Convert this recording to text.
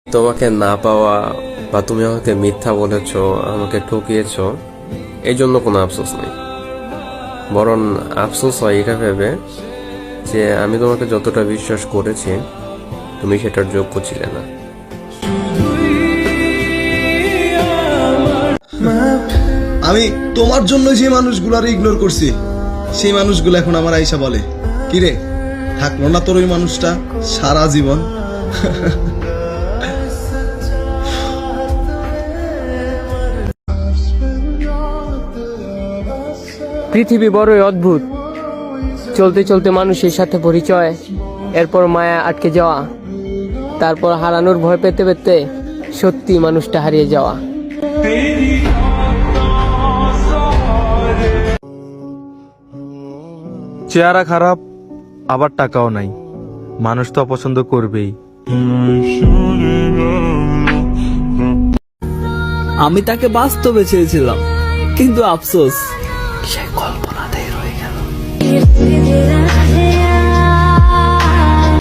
তোমাকে না পাওয়া বা তুমি আমাকে মিথ্যা বলেছ, আমাকে ঠকিয়েছ, এই জন্য কোনো আফসোস নেই। বরং আফসোস হয় এটা ভেবে যে আমি তোমাকে যতটা বিশ্বাস করেছি তুমি সেটার যোগ্য ছিলে না। আমি তোমার জন্য যে মানুষগুলার ইগনোর করছি, সেই মানুষগুলো এখন আমার আইসা বলে, কিরে থাকলো না তোর ওই মানুষটা সারা জীবন? পৃথিবী বড়ই অদ্ভুত। চলতে চলতে মানুষের সাথে পরিচয়, এরপর মায়া আটকে যাওয়া, তারপর হারানোর ভয় পেতে পেতে সত্যি মানুষটা হারিয়ে যাওয়া। চেহারা খারাপ, আবার টাকাও নাই, মানুষ তো অপছন্দ করবেই। আমি তাকে বাস্তবে চেয়েছিলাম, কিন্তু আফসোস সে গল্প